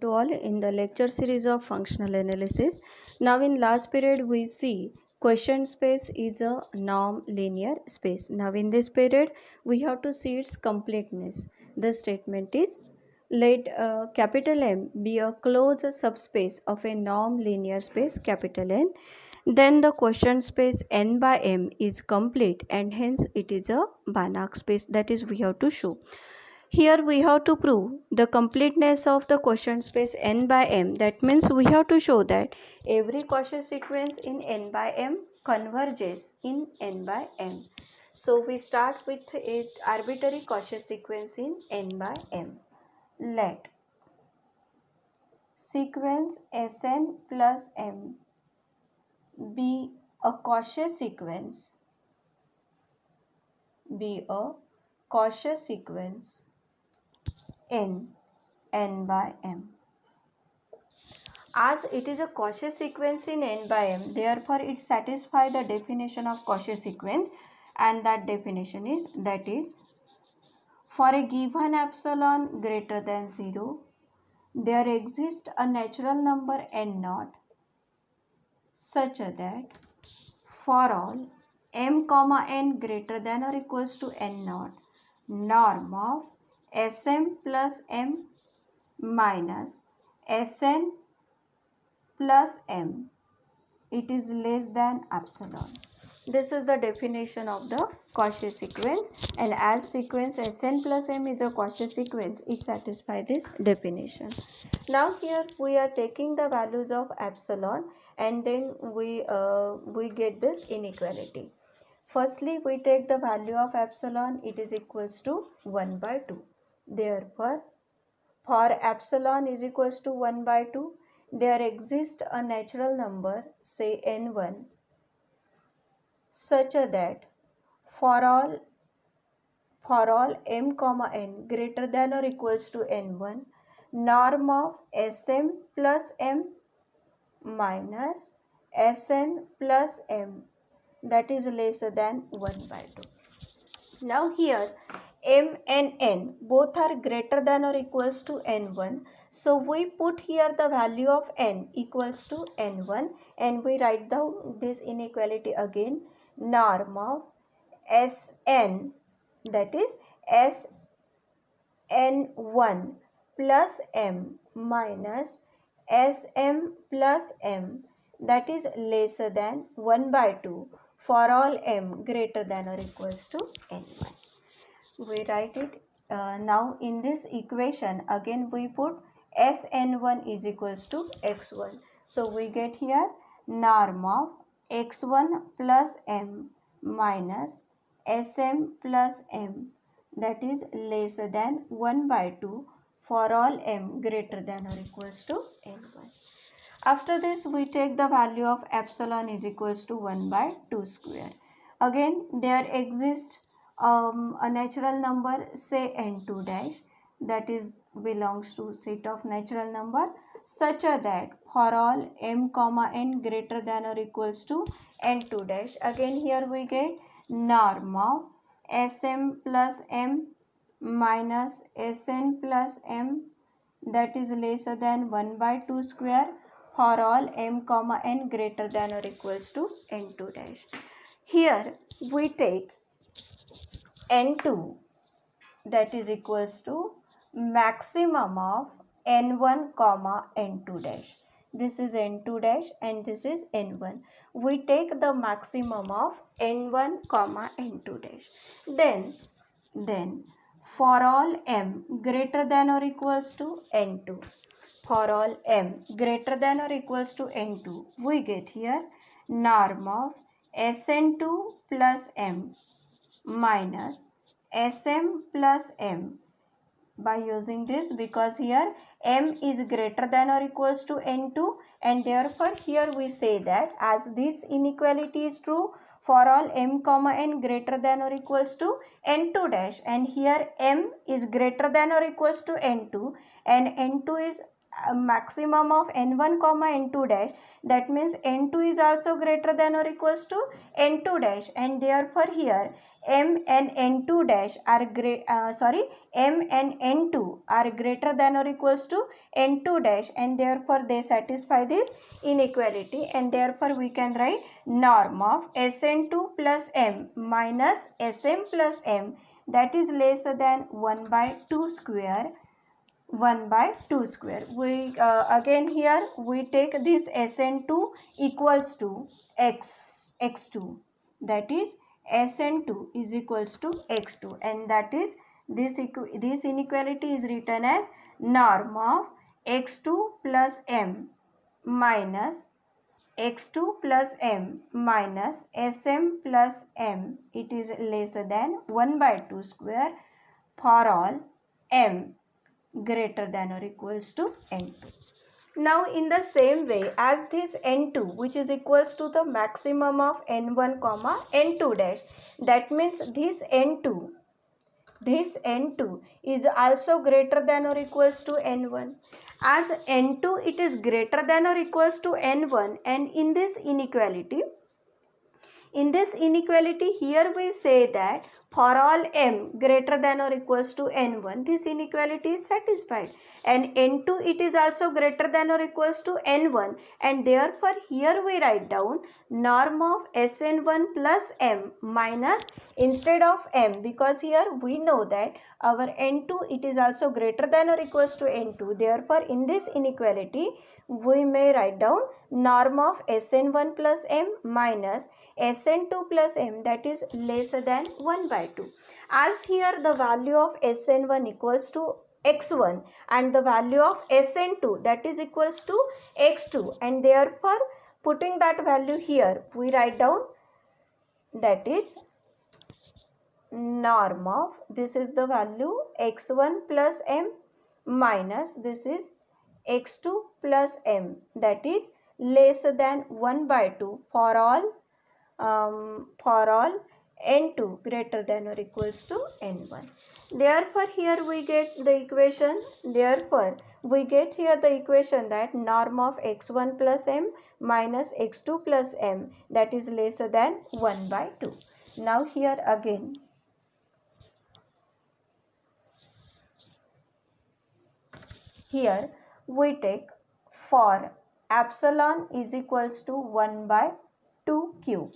To all in the lecture series of functional analysis. Now in last period we see question space is a norm linear space. Now in this period we have to see its completeness. The statement is let capital M be a closed subspace of a norm linear space capital N, then the question space n by m is complete and hence it is a Banach space. That is we have to show. Here we have to prove the completeness of the quotient space n by m. That means we have to show that every quotient sequence in n by m converges in n by m. So we start with an arbitrary quotient sequence in n by m. Let sequence Sn plus m be a Cauchy sequence in n by m. As it is a Cauchy sequence in n by m, therefore it satisfies the definition of Cauchy sequence, and that definition is for a given epsilon greater than 0, there exists a natural number n naught such that for all m comma n greater than or equals to n naught, norm of Sm plus m minus Sn plus m, it is less than epsilon. This is the definition of the Cauchy sequence, and as sequence Sn plus m is a Cauchy sequence, it satisfies this definition. Now here we are taking the values of epsilon and then we get this inequality. Firstly we take the value of epsilon, it is equals to 1 by 2. Therefore for epsilon is equals to 1 by 2, there exists a natural number say n1 such that for all m comma n greater than or equals to n1, norm of Sm plus m minus Sn plus m, that is lesser than 1 by 2. Now here m and n both are greater than or equals to n1. So we put here the value of n equals to n1 and we write down this inequality again. Norm of Sn, that is Sn1 plus m minus Sm plus m, that is lesser than 1 by 2 for all m greater than or equals to n1. We write it now in this equation again we put Sn1 is equals to x1. So we get here norm of x1 plus m minus Sm plus m, that is lesser than 1 by 2 for all m greater than or equals to n1. After this we take the value of epsilon is equals to 1 by 2 square. Again there exists a natural number say n2 dash, that is belongs to set of natural number such that for all m comma n greater than or equals to n2 dash. Again here we get norm of Sm plus m minus Sn plus m, that is lesser than 1 by 2 square for all m comma n greater than or equals to n2 dash. Here we take n2, that is equals to maximum of n1 comma n2 dash. This is n2 dash and this is n1. We take the maximum of n1 comma n2 dash. Then for all m greater than or equals to n2, for all m greater than or equals to n2, we get here norm of Sn2 plus m minus Sm plus m. By using this, because here m is greater than or equals to n2 and therefore here we say that as this inequality is true for all m comma n greater than or equals to n2 dash, and here m is greater than or equals to n2 and n2 is maximum of n1 comma n2 dash, that means n2 is also greater than or equals to n2 dash, and therefore here m and n2 dash are m and n2 are greater than or equals to n2 dash, and therefore they satisfy this inequality, and therefore we can write norm of Sn2 plus m minus Sm plus m, that is lesser than 1 by 2 square. 1 by 2 square. We again here we take this Sn2 equals to x2, that is Sn2 is equals to x2, and that is this inequality is written as norm of x2 plus m minus x2 plus m minus Sm plus m, it is lesser than 1 by 2 square for all m greater than or equals to n2. Now in the same way as this n2 which is equals to the maximum of n1 comma n2 dash, that means this n2 is also greater than or equals to n1. As n2 it is greater than or equals to n1, and in this inequality here we say that for all m greater than or equals to n1, this inequality is satisfied, and n2 it is also greater than or equals to n1, and therefore here we write down norm of Sn1 plus m minus, instead of m, because here we know that our n2 it is also greater than or equals to n2, therefore in this inequality we may write down norm of Sn1 plus m minus Sn2 plus m, that is lesser than 1 by 2. As here the value of Sn1 equals to x1 and the value of Sn2 that is equals to x2, and therefore putting that value here we write down, that is norm of, this is the value x1 plus m minus this is x2 plus m, that is lesser than 1 by 2 for all n2 greater than or equals to n1. Therefore here we get the equation, that norm of x1 plus m minus x2 plus m, that is lesser than 1 by 2. Now here again here we take for epsilon is equals to 1 by 2 cube.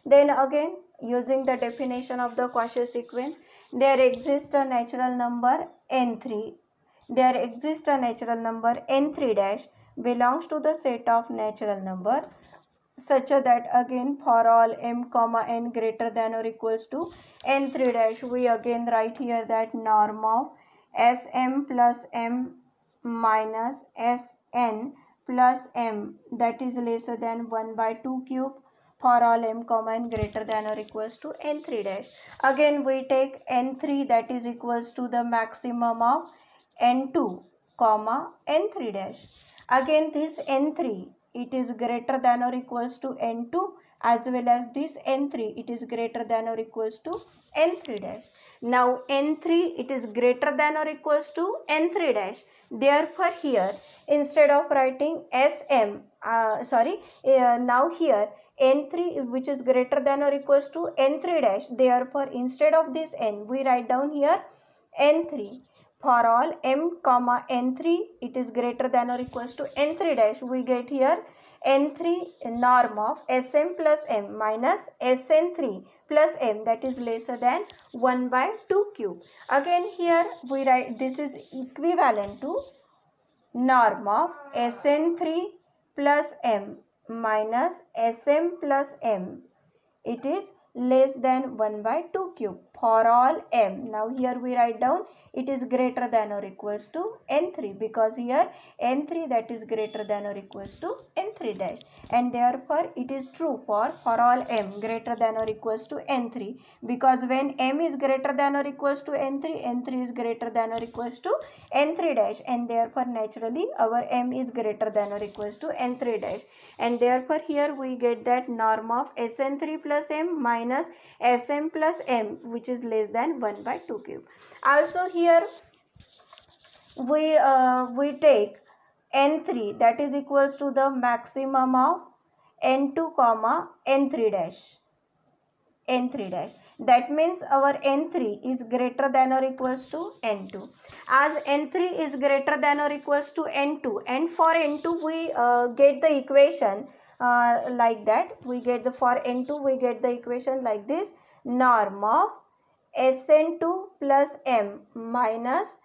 Then again using the definition of the Cauchy sequence, there exists a natural number n3. There exists a natural number n3 dash belongs to the set of natural number such that again for all m comma n greater than or equals to n3 dash, we again write here that norm of Sm plus m minus Sn plus m, that is lesser than 1 by 2 cube for all m comma n greater than or equals to n3 dash. Again we take n3 that is equals to the maximum of n2 comma n3 dash. Again this n3 it is greater than or equals to n2, as well as this n3 it is greater than or equals to n3 dash. Now n3 it is greater than or equals to n3 dash. Therefore here instead of writing Sm now here n3 which is greater than or equals to n3 dash, therefore instead of this n we write down here n3 for all m comma n3 it is greater than or equals to n3 dash, we get here n3 norm of Sm plus m minus Sn3 plus m, that is lesser than 1 by 2 cube. Again here we write this is equivalent to norm of Sn3 plus m minus Sm plus m, it is less than 1 by 2 cube for all m. Now here we write down it is greater than or equals to n3, because here n3 that is greater than or equals to n3 dash, and therefore it is true for all m greater than or equals to n3, because when m is greater than or equals to n3, n3 is greater than or equals to n3 dash, and therefore naturally our m is greater than or equals to n3 dash, and therefore here we get that norm of Sn3 plus m minus Sm plus m, which is less than 1 by 2 cube. Also here we take n3 that is equals to the maximum of n2 comma n3 dash. n3 dash, that means our n3 is greater than or equals to n2. As n3 is greater than or equals to n2, and for n2 we get the equation like that. We get the, for n2 we get the equation like this: norm of Sn2 plus m minus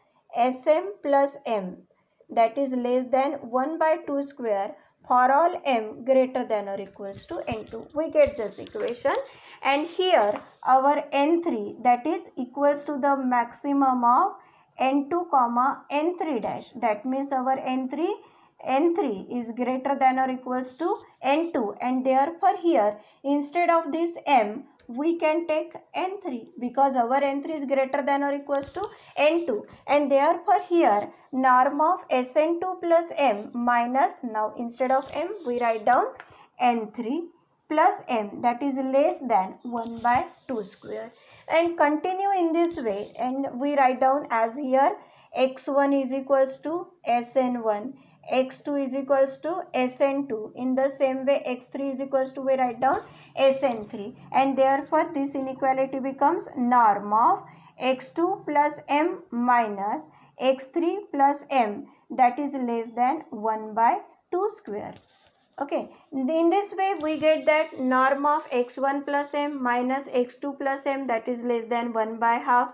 Sm plus m, that is less than 1 by 2 square for all m greater than or equals to n2. We get this equation, and here our n3 that is equals to the maximum of n2 comma n3 dash. That means our n3 is greater than or equals to n2, and therefore here instead of this m we can take n3 because our n3 is greater than or equals to n2, and therefore here norm of Sn2 plus m minus, now instead of m we write down n3 plus m, that is less than 1 by 2 square, and continue in this way, and we write down as here x1 is equals to Sn1, x2 is equals to Sn2. In the same way x3 is equals to, we write down Sn3, and therefore this inequality becomes norm of x2 plus m minus x3 plus m, that is less than 1 by 2 square. Okay, in this way we get that norm of x1 plus m minus x2 plus m, that is less than 1 by half,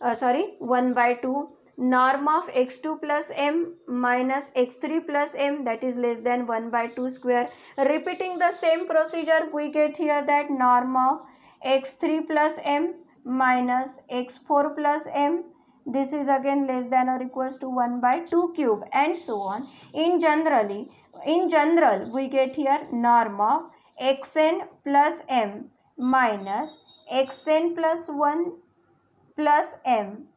1 by 2. Norm of x2 plus m minus x3 plus m, that is less than 1 by 2 square. Repeating the same procedure, we get here that norm of x3 plus m minus x4 plus m, this is again less than or equals to 1 by 2 cube, and so on. In general we get here norm of xn plus m minus xn plus 1 plus m,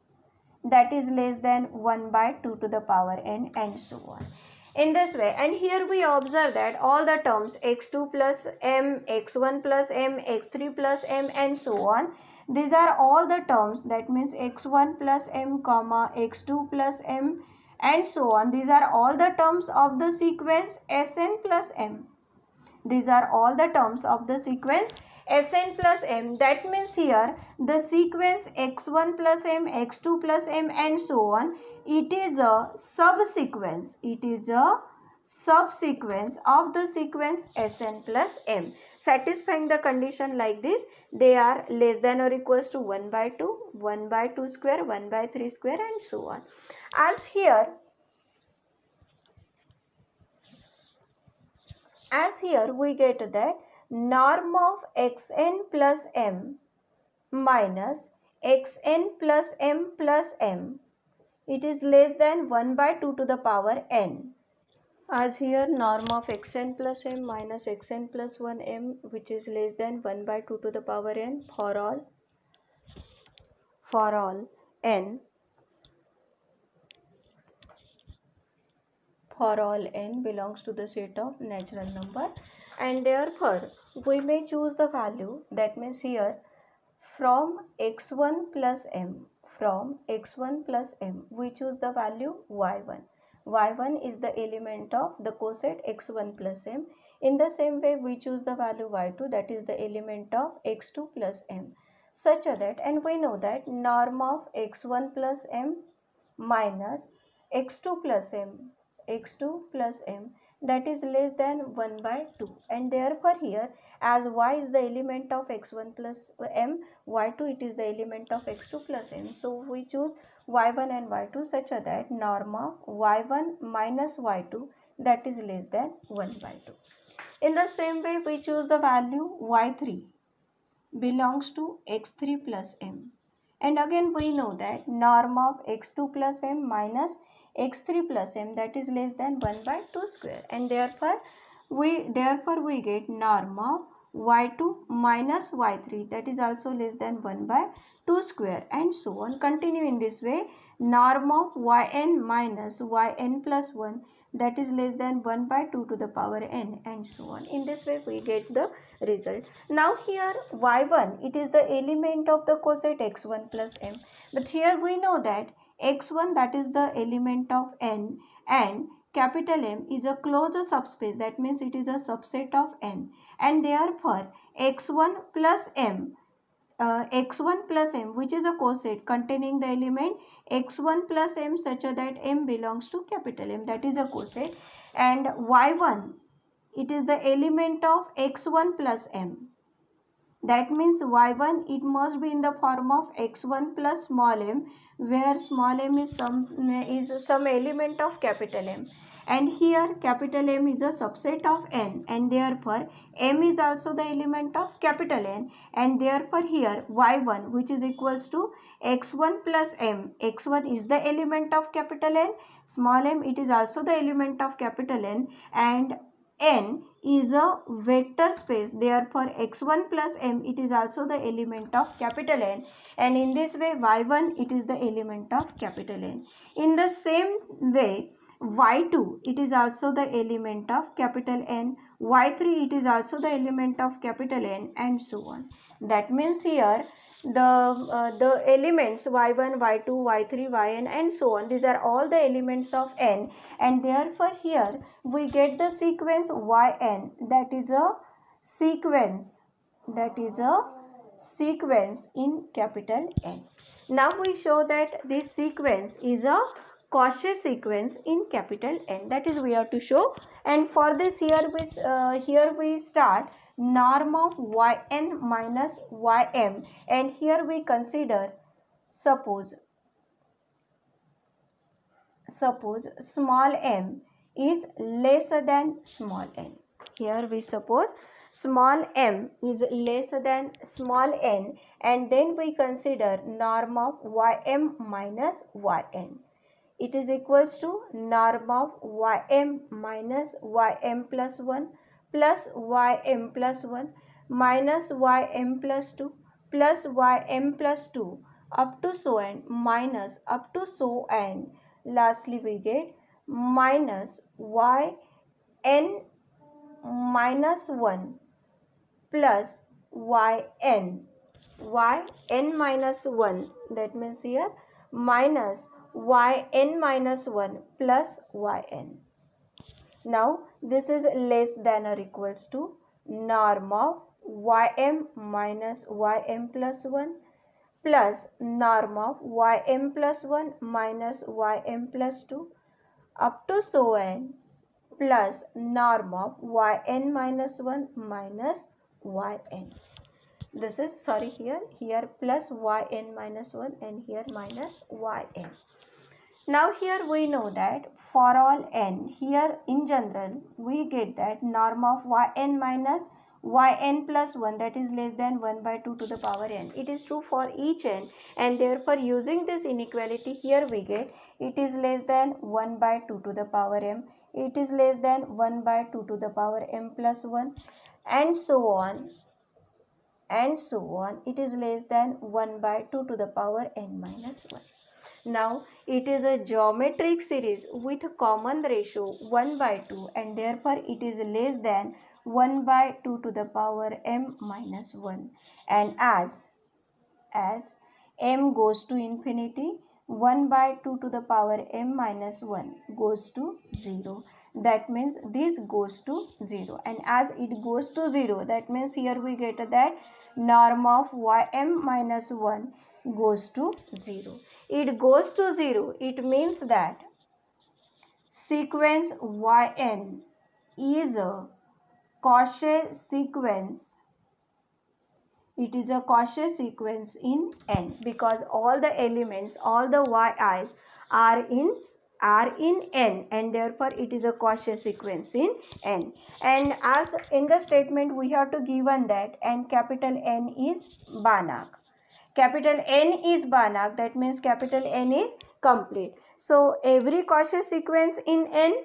that is less than 1 by 2 to the power n, and so on. In this way, and here we observe that all the terms x2 plus m, x1 plus m, x3 plus m, and so on, these are all the terms, that means x1 plus m comma x2 plus m, and so on, these are all the terms of the sequence Sn plus m. These are all the terms of the sequence Sn plus m. That means here the sequence x1 plus m, x2 plus m, and so on, it is a subsequence. It is a subsequence of the sequence Sn plus m. Satisfying the condition like this, they are less than or equals to 1 by 2, 1 by 2 square, 1 by 3 square, and so on. As here we get that norm of xn plus m minus xn plus m, it is less than 1 by 2 to the power n. As here norm of xn plus m minus xn plus 1 m, which is less than 1 by 2 to the power n for all n, for all n belongs to the set of natural number, and therefore we may choose the value, that means here from x1 plus m, we choose the value y1. y1 is the element of the coset x1 plus m. In the same way we choose the value y2, that is the element of x2 plus m, such that, and we know that norm of x1 plus m minus x2 plus m, that is less than 1 by 2, and therefore here as y is the element of x1 plus m, y2 it is the element of x2 plus m, so we choose y1 and y2 such that norm of y1 minus y2, that is less than 1 by 2. In the same way we choose the value y3 belongs to x3 plus m, and again we know that norm of x2 plus m minus x3 plus m, that is less than 1 by 2 square, and therefore we get norm of y2 minus y3, that is also less than 1 by 2 square, and so on. Continue in this way, norm of yn minus yn plus 1, that is less than 1 by 2 to the power n, and so on. In this way we get the result. Now here y1, it is the element of the coset x1 plus m, but here we know that x1, that is the element of n, and capital M is a closed subspace, that means it is a subset of N, and therefore x1 plus M x1 plus M, which is a coset containing the element x1 plus M such that M belongs to capital M, that is a coset, and y1, it is the element of x1 plus M. That means y1, it must be in the form of x1 plus small m, where small m is some element of capital M, and here capital M is a subset of N, and therefore M is also the element of capital N, and therefore here y1, which is equals to x1 plus M. x1 is the element of capital N, small m, it is also the element of capital N, and N is a vector space, therefore x1 plus M, it is also the element of capital N, and in this way y1, it is the element of capital N. In the same way y2, it is also the element of capital N, y3, it is also the element of capital N, and so on. That means here the elements y1, y2, y3, yn, and so on, these are all the elements of N, and therefore here we get the sequence yn, that is a sequence in capital N. Now we show that this sequence is a Cauchy sequence in capital N, that is we have to show, and for this here we start norm of yn minus ym, and here we consider suppose small m is lesser than small n. Here we suppose small m is lesser than small n, and then we consider norm of ym minus yn. It is equals to norm of ym minus ym plus 1 plus ym plus 1 minus ym plus 2 plus ym plus 2 up to so and minus up to so and lastly we get minus yn minus 1 plus yn minus 1, that means here minus yn minus 1 plus yn. Now this is less than or equals to norm of ym minus ym plus 1 plus norm of ym plus 1 minus ym plus 2 up to so n plus norm of yn minus 1 minus yn. This is here plus yn minus 1 and here minus yn. Now here we know that for all n, here in general we get that norm of yn minus yn plus 1, that is less than 1 by 2 to the power n. It is true for each n, and therefore using this inequality here we get it is less than 1 by 2 to the power m, it is less than 1 by 2 to the power m plus 1, and so on, it is less than 1 by 2 to the power n minus 1. Now it is a geometric series with a common ratio 1 by 2, and therefore it is less than 1 by 2 to the power m minus 1, and as m goes to infinity, 1 by 2 to the power m minus 1 goes to 0. That means this goes to 0, and as it goes to 0, that means here we get that norm of ym minus 1 goes to 0. It goes to 0, it means that sequence yn is a Cauchy sequence. It is a Cauchy sequence in N, because all the elements, all the yi's are in N, and therefore it is a Cauchy sequence in N. And as in the statement we have to given that and capital N is Banach. Capital N is Banach, that means capital N is complete. So every Cauchy sequence in N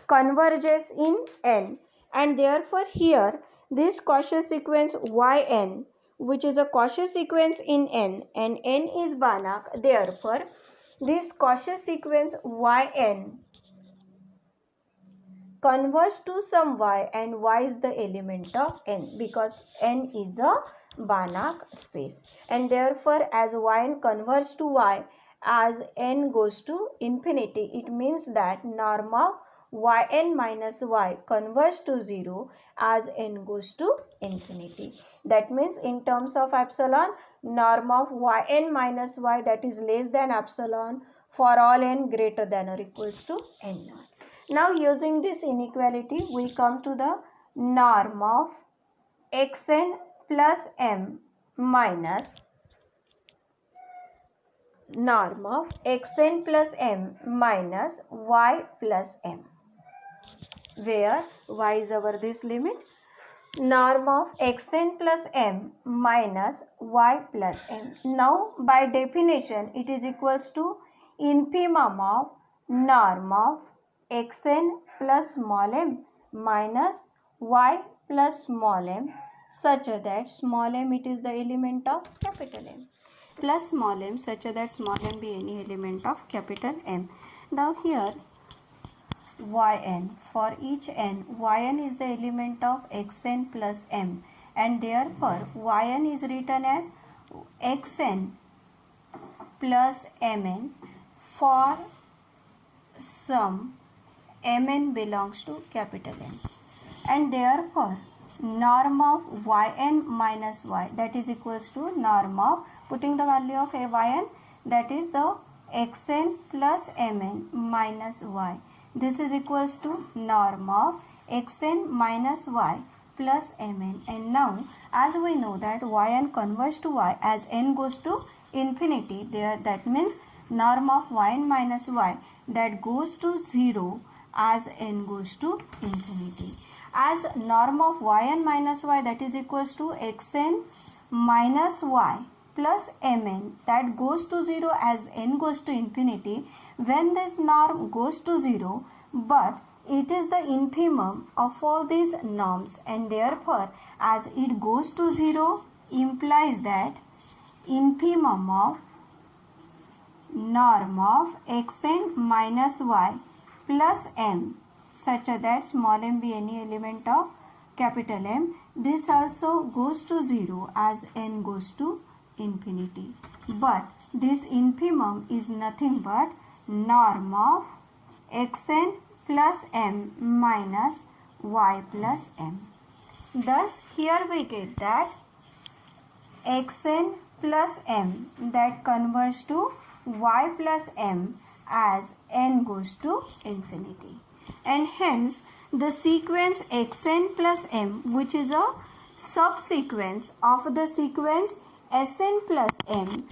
converges in N, and therefore here this Cauchy sequence yn, which is a Cauchy sequence in N, and N is Banach, therefore this Cauchy sequence yn converges to some y, and y is the element of N, because N is a Banach space, and therefore as yn converges to y, as n goes to infinity, it means that norm of yn minus y converge to 0 as n goes to infinity. That means in terms of epsilon, norm of yn minus y, that is less than epsilon, for all n greater than or equals to n naught. Now using this inequality, we come to the norm of xn plus m minus norm of xn plus m minus y plus m, where y is our this limit. Norm of xn plus m minus y plus m. Now by definition it is equals to infimum of norm of xn plus small m minus y plus small m, such that small m it is the element of capital M, plus small m such that small m be any element of capital M. Now here yn, for each n, yn is the element of xn plus m, and therefore yn is written as xn plus mn for some mn belongs to capital M, and therefore norm of yn minus y, that is equals to norm of, putting the value of a yn, that is the xn plus mn minus y. This is equals to norm of xn minus y plus mn, and now as we know that yn converges to y as n goes to infinity, there, that means norm of yn minus y that goes to 0 as n goes to infinity. As norm of yn minus y, that is equals to xn minus y plus mn, that goes to 0 as n goes to infinity. When this norm goes to 0, but it is the infimum of all these norms, and therefore as it goes to 0 implies that infimum of norm of xn minus y plus m, such that small m be any element of capital M, this also goes to 0 as n goes to infinity. But this infimum is nothing but norm of xn plus m minus y plus m. Thus here we get that xn plus m that converges to y plus m as n goes to infinity, and hence the sequence xn plus m, which is a subsequence of the sequence Sn plus m,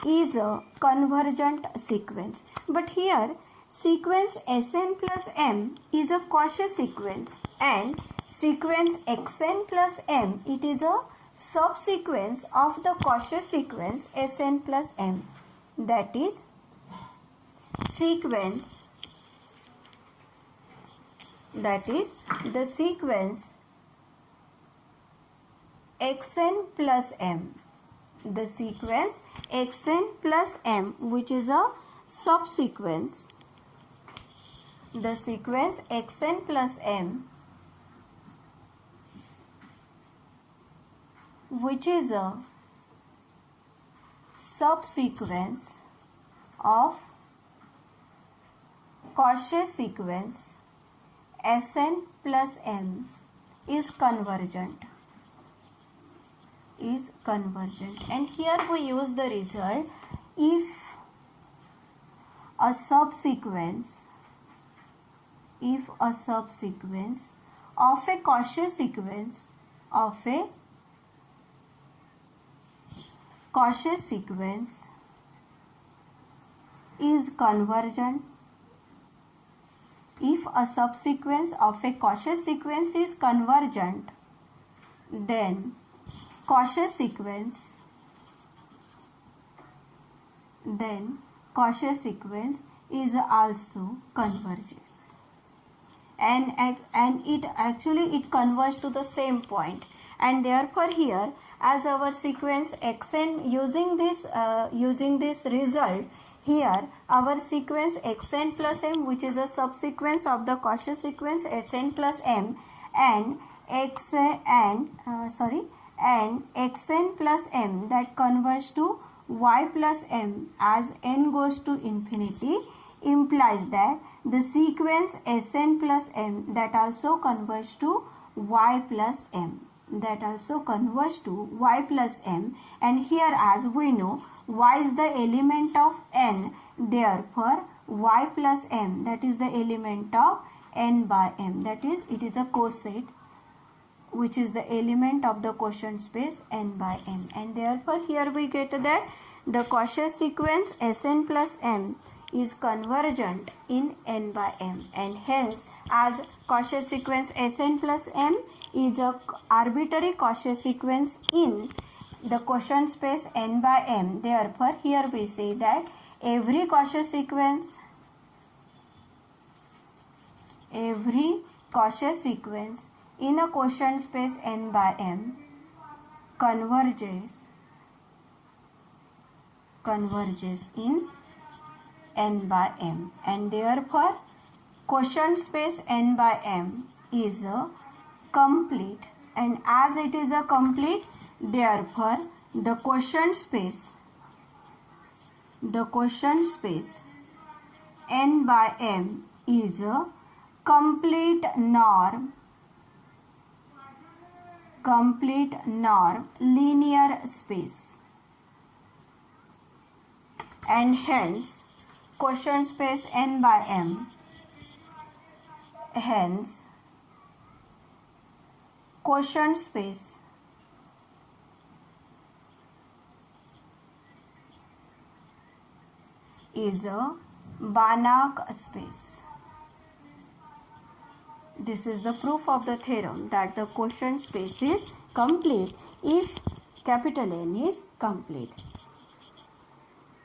is a convergent sequence. But here sequence Sn plus m is a Cauchy sequence, and sequence xn plus m, it is a subsequence of the Cauchy sequence Sn plus m, that is sequence, that is the sequence xn plus m, the sequence xn plus m, which is a subsequence, the sequence xn plus m, which is a subsequence of Cauchy sequence Sn plus m, is convergent, and here we use the result if a subsequence of a Cauchy sequence is convergent, if a subsequence of a Cauchy sequence is convergent, then Cauchy sequence is also converges, and it actually converges to the same point, and therefore here as our sequence xn, using this result, here our sequence xn plus m, which is a subsequence of the Cauchy sequence Sn plus m, and xn plus m that converges to y plus m as n goes to infinity, implies that the sequence Sn plus m that also converges to y plus m. That also converges to y plus m, and here as we know y is the element of n, therefore y plus m, that is the element of n by m, that is it is a coset which is the element of the quotient space n by m, and therefore here we get that the quotient sequence Sn plus m is convergent in n by m, and hence as quotient sequence Sn plus m is a arbitrary quotient sequence in the quotient space n by m, therefore here we say that every quotient sequence in a quotient space n by m converges in n by m, and therefore quotient space n by m is a complete, and as it is a complete, therefore the quotient space n by m is a complete norm linear space, and hence quotient space n by m, hence quotient space is a Banach space. This is the proof of the theorem that the quotient space is complete if capital N is complete.